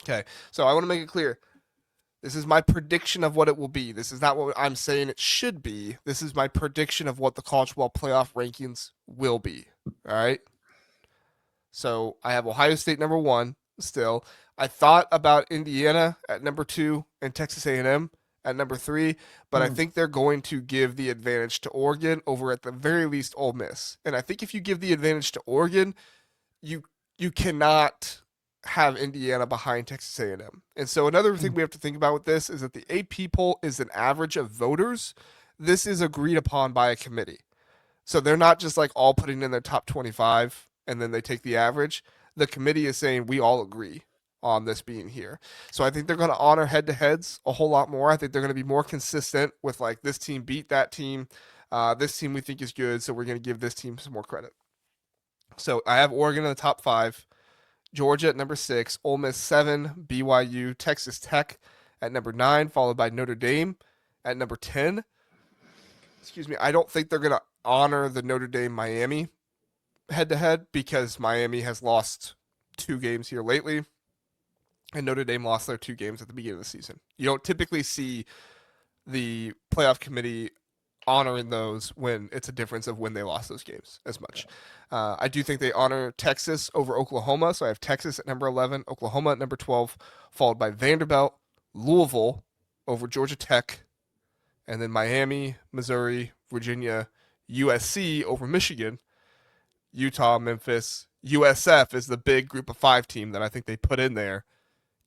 Okay, so I want to make it clear. This is my prediction of what it will be. This is not what I'm saying it should be. This is my prediction of what the college football playoff rankings will be. All right. So I have Ohio State number one still. I thought about Indiana at number two and Texas A&M at number three, but I Hmm. think they're going to give the advantage to Oregon over at the very least Ole Miss. And I think if you give the advantage to Oregon, you you cannot have Indiana behind Texas A&M. And so another thing we have to think about with this is that the AP poll is an average of voters. This is agreed upon by a committee. So they're not just like all putting in their top 25 and then they take the average. The committee is saying we all agree on this being here. So I think they're going to honor head to heads a whole lot more. I think they're going to be more consistent with like this team beat that team. This team we think is good, so we're going to give this team some more credit. So I have Oregon in the top five, Georgia at number six, Ole Miss seven, BYU, Texas Tech at number nine, followed by Notre Dame at number 10. Excuse me. I don't think they're going to honor the Notre Dame Miami head to head because Miami has lost two games here lately, and Notre Dame lost their two games at the beginning of the season. You don't typically see the playoff committee honoring those when it's a difference of when they lost those games as much. I do think they honor Texas over Oklahoma, so I have Texas at number 11, Oklahoma at number 12, followed by Vanderbilt, Louisville over Georgia Tech, and then Miami, Missouri, Virginia, USC over Michigan, Utah, Memphis. USF is the big group of five team that I think they put in there,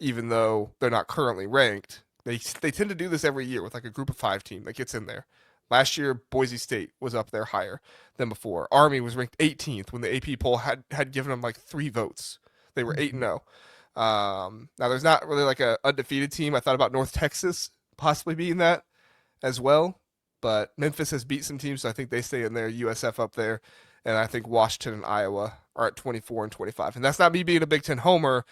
even though they're not currently ranked. They tend to do this every year with like a group of five team that gets in there. Last year, Boise State was up there higher than before. Army was ranked 18th when the AP poll had given them like 3 votes. They were 8 and 0. Now there's not really like a undefeated team. I thought about North Texas possibly being that as well, but Memphis has beat some teams, so I think they stay in there. USF up there, and I think Washington and Iowa are at 24 and 25. And that's not me being a Big Ten homer.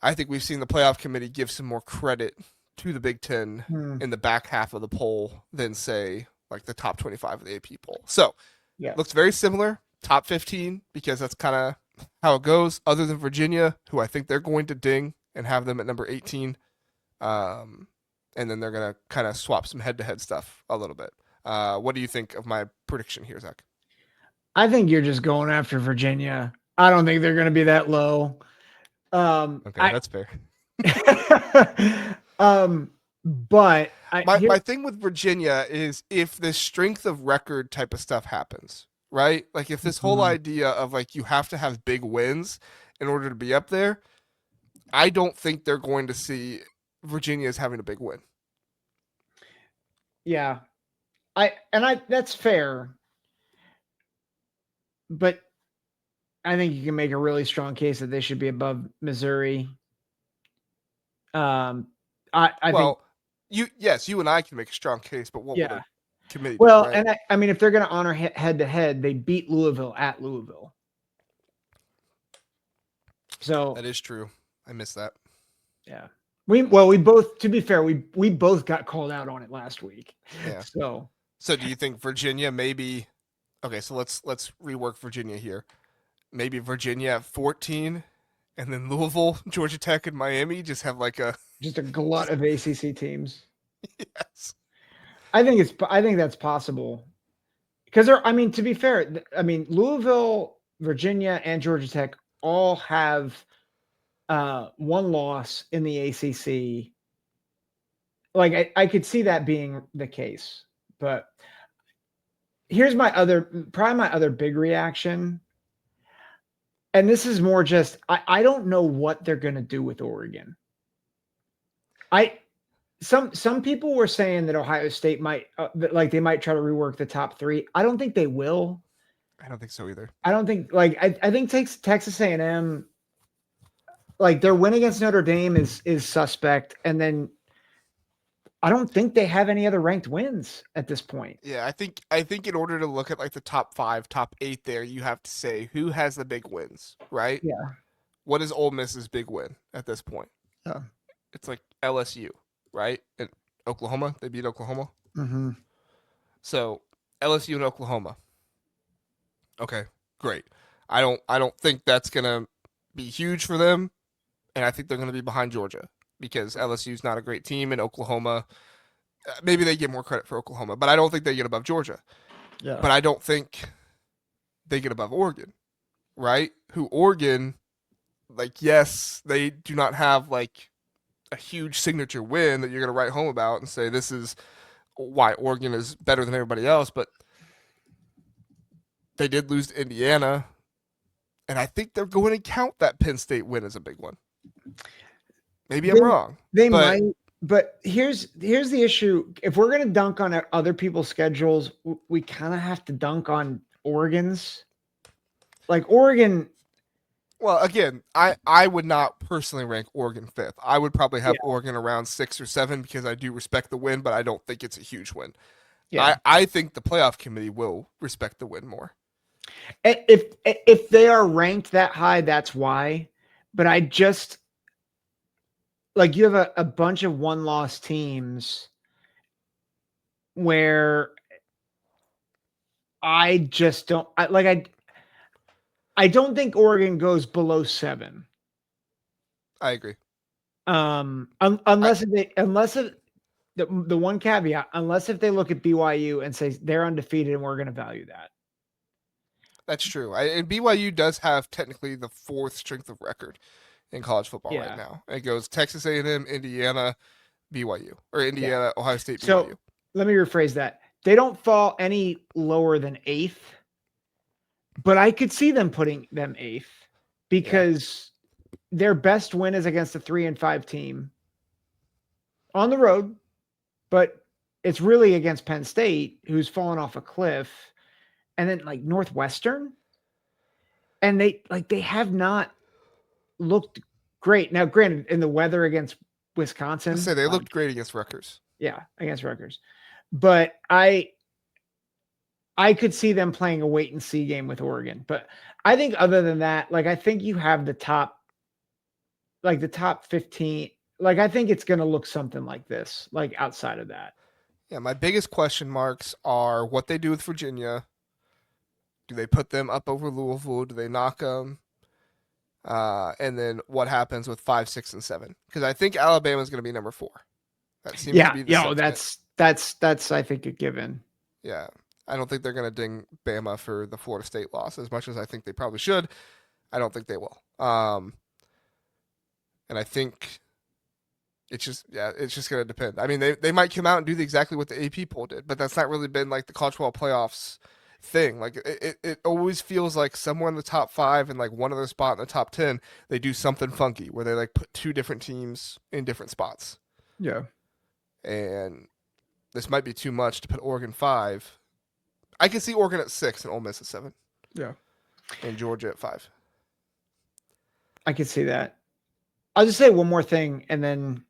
I think we've seen the playoff committee give some more credit to the Big Ten Hmm. in the back half of the poll than say like the top 25 of the AP poll. So Yeah. looks very similar. Top 15 because that's kind of how it goes. Other than Virginia, who I think they're going to ding and have them at number 18. Um, and then they're gonna kind of swap some head-to-head stuff a little bit. What do you think of my prediction here, Zach? I think you're just going after Virginia. I don't think they're going to be that low. Okay, I that's fair. but I My here thing with Virginia is if this strength of record type of stuff happens, right? Like if this whole Mhm. idea of like you have to have big wins in order to be up there, I don't think they're going to see Virginia as having a big win. Yeah. I that's fair, but I think you can make a really strong case that they should be above Missouri. Um I think Well, you and I can make a strong case, but what would yeah. a committee do, Well, right? and I mean if they're going to honor head to head, they beat Louisville at Louisville. So, That is true. I missed that. yeah. We both, to be fair, we both got called out on it last week. Yeah. So, So do you think Virginia maybe okay, so let's rework Virginia here. Maybe Virginia at 14 and then Louisville, Georgia Tech and Miami just have like a just a glut just of ACC teams. yes. I think that's possible. Because they're, I mean, to be fair, I mean, Louisville, Virginia, and Georgia Tech all have one loss in the ACC. Like, I could see that being the case. But here's probably my other big reaction. And this is more just, I don't know what they're going to do with Oregon. I, some people were saying that Ohio State might like they might try to rework the top three. I don't think they will. I don't think so either. I don't think like I think Texas A&M like their win against Notre Dame is suspect, and then I don't think they have any other ranked wins at this point. Yeah, I think in order to look at like the top 5, top 8 there, you have to say who has the big wins, right? Yeah, What is Ole Miss's big win at this point? yeah. It's like LSU, right? And Oklahoma, they beat Oklahoma. Mm-hmm. So, LSU and Oklahoma. Okay, great. I don't think that's going to be huge for them and I think they're going to be behind Georgia because LSU's not a great team, and Oklahoma. Maybe they get more credit for Oklahoma, but I don't think they get above Georgia. Yeah. But I don't think they get above Oregon, right? Who Oregon, like, yes, they do not have like a huge signature win that you're going to write home about and say this is why Oregon is better than everybody else, but they did lose to Indiana, and I think they're going to count that Penn State win as a big one. Maybe I'm They, wrong, they but might, but here's the issue. If we're going to dunk on other people's schedules, we kind of have to dunk on Oregon's. Like Oregon, well, again, I would not personally rank Oregon fifth. I would probably have yeah, Oregon around 6 or 7 because I do respect the win, but I don't think it's a huge win. yeah. I think the playoff committee will respect the win more. If they are ranked that high, that's why. But I just like you have a bunch of one-loss teams where I just don't I don't think Oregon goes below 7. I agree. Unless the one caveat, unless if they look at BYU and say they're undefeated and we're going to value that. That's true. And BYU does have technically the fourth strength of record in college football right Yeah. now. It goes Texas A&M, Indiana, BYU, or Yeah. Indiana, Ohio State, So BYU. let me rephrase that. They don't fall any lower than 8th, but I could see them putting them 8th because their best win is against a 3-5 team on the road, but it's really against Penn State, who's fallen off a cliff, and then like Northwestern, and they have not looked great. Now, granted, in the weather against Wisconsin, I say they looked great against Rutgers. yeah, against Rutgers, but I could see them playing a wait and see game with Oregon. But I think other than that, like I think you have the top 15. Like I think it's going to look something like this, like outside of that. Yeah, my biggest question marks are what they do with Virginia. Do they put them up over Louisville? Do they knock them? And then what happens with 5, 6, and 7? Because I think Alabama is going to be number 4. That seems to Yeah, be the yo, sentiment. that's I think a given. Yeah, I don't think they're going to ding Bama for the Florida State loss as much as I think they probably should. I don't think they will. And I think it's just going to depend. I mean, they might come out and do exactly what the AP poll did, but that's not really been like the college football playoffs thing. Like it always feels like somewhere in the top 5 and like one other spot in the top 10, they do something funky where they like put 2 different teams in different spots. Yeah. And this might be too much to put Oregon 5. I can see Oregon at 6 and Ole Miss at 7. Yeah. And Georgia at 5. I can see that. I'll just say one more thing, and then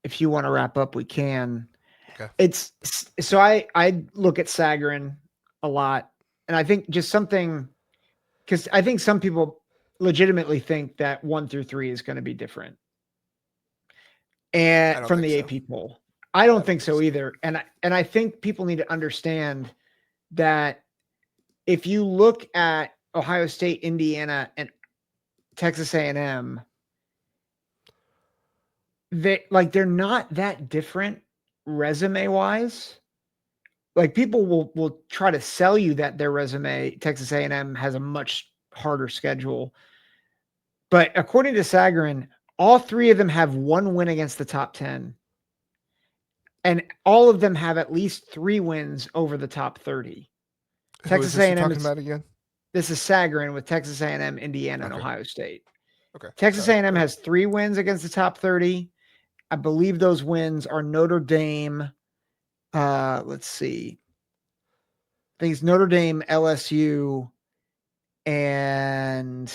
if you want to wrap up, we can. Okay. It's so I look at Sagarin a lot, and I think just something because I think some people legitimately think that 1 through 3 is going to be different, and from the AP poll, I don't think so either. And I think people need to understand that if you look at Ohio State, Indiana, and Texas A&M, they're not that different resume wise. Like people will try to sell you that their resume, Texas A&M has a much harder schedule. But according to Sagarin, all 3 of them have 1 win against the top 10. And all of them have at least 3 wins over the top 30. Texas A&M talking about again? This is Sagarin with Texas A&M, Indiana, and Okay. Ohio State. Okay. Texas A&M has 3 wins against the top 30. I believe those wins are Notre Dame. Let's see. I think it's Notre Dame, LSU, and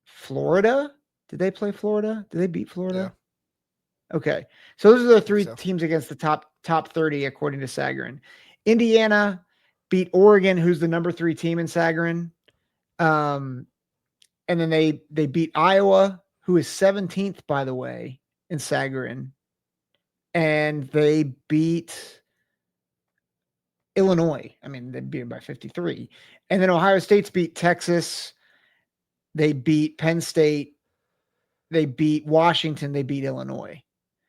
Florida. Did they play Florida? Did they beat Florida? Yeah. Okay. So those are the 3 teams against the top 30, according to Sagarin. Indiana beat Oregon, who's the number 3 team in Sagarin. And then they beat Iowa, who is 17th, by the way, in Sagarin. And they beat Illinois. I mean, they beat them by 53. And then Ohio State's beat Texas. They beat Penn State. they beat Washington, they beat Illinois.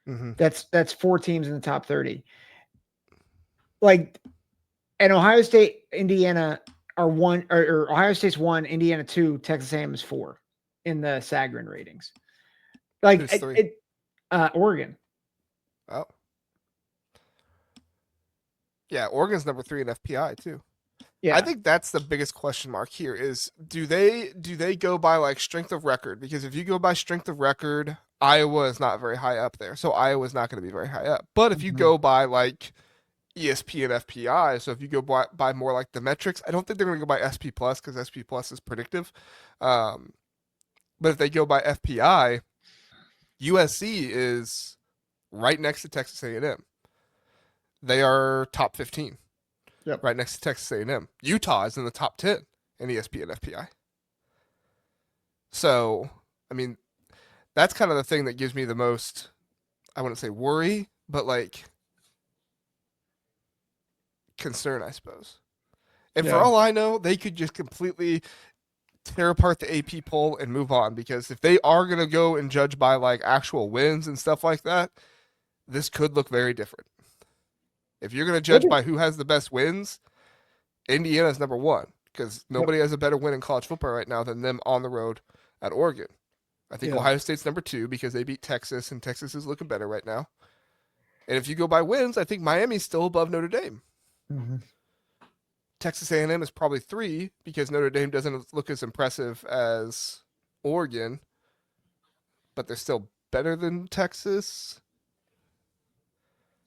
Mm-hmm. That's 4 teams in the top 30. Like, and Ohio State, Indiana are one, or Ohio State's 1, Indiana 2, Texas A&M is 4 in the Sagarin ratings. Like Who's 3? Oregon. Oh, yeah. Oregon's number 3 in FPI too. I Yeah. think that's the biggest question mark here is do they go by like strength of record? Because if you go by strength of record, Iowa is not very high up there. So Iowa's not going to be very high up. But if you Mhm. go by like ESP and FPI, so if you go by more like the metrics, I don't think they're going to go by SP plus because SP plus is predictive. Um, but if they go by FPI, USC is right next to Texas A&M. They are top 15, Yep. right next to Texas A&M. Utah is in the top 10 in ESP and FPI. So, I mean, that's kind of the thing that gives me the most, I wouldn't say worry, but like concern, I suppose. And for Yeah. all I know, they could just completely tear apart the AP poll and move on because if they are going to go and judge by like actual wins and stuff like that, this could look very different. If you're going to judge by who has the best wins, Indiana's number 1 because Yep. nobody has a better win in college football right now than them on the road at Oregon. I think Yeah. Ohio State's number 2 because they beat Texas and Texas is looking better right now. And if you go by wins, I think Miami's still above Notre Dame. Mm-hmm. Texas A&M is probably 3 because Notre Dame doesn't look as impressive as Oregon, but they're still better than Texas.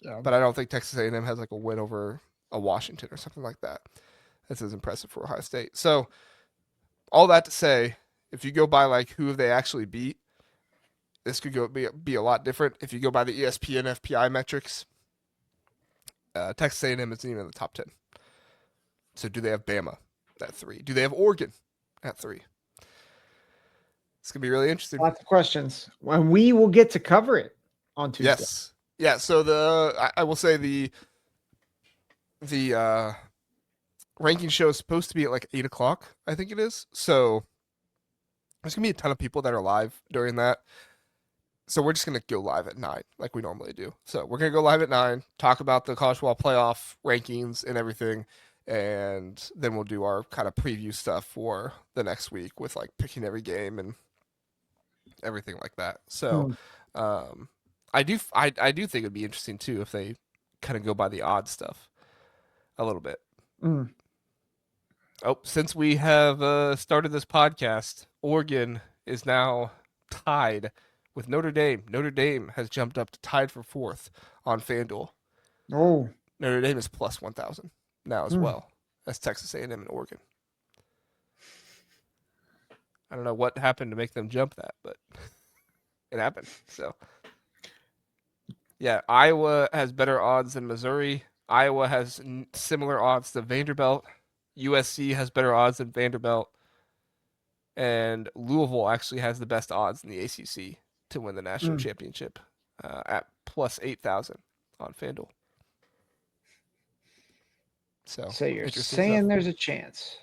Yeah. But I don't think Texas A&M has like a win over a Washington or something like that. That's as impressive for Ohio State. So all that to say, if you go by like who they actually beat, this could be a lot different. If you go by the ESPN FPI metrics, Texas A&M isn't even in the top 10. So do they have Bama at 3? Do they have Oregon at 3? It's gonna be really interesting. Lots of questions. And we will get to cover it on Tuesday. Yes, yeah. So I will say the ranking show is supposed to be at like 8 o'clock. I think it is. So there's gonna be a ton of people that are live during that. So we're just gonna go live at 9, like we normally do. So we're gonna go live at 9, talk about the college football playoff rankings and everything, and then we'll do our kind of preview stuff for the next week with like picking every game and everything like that. So, Mm. I do think it'd be interesting too if they kind of go by the odd stuff a little bit. Mm. Oh, since we have started this podcast, Oregon is now tied with Notre Dame. Notre Dame has jumped up to tied for 4th on FanDuel. Oh. Notre Dame is plus 1,000 now as Mm. well as Texas A&M and Oregon. I don't know what happened to make them jump that, but it happened. So yeah, Iowa has better odds than Missouri. Iowa has similar odds to Vanderbilt. USC has better odds than Vanderbilt. And Louisville actually has the best odds in the ACC to win the national Mm. championship at plus 8,000 on FanDuel. So So you're interesting stuff. saying there's a chance.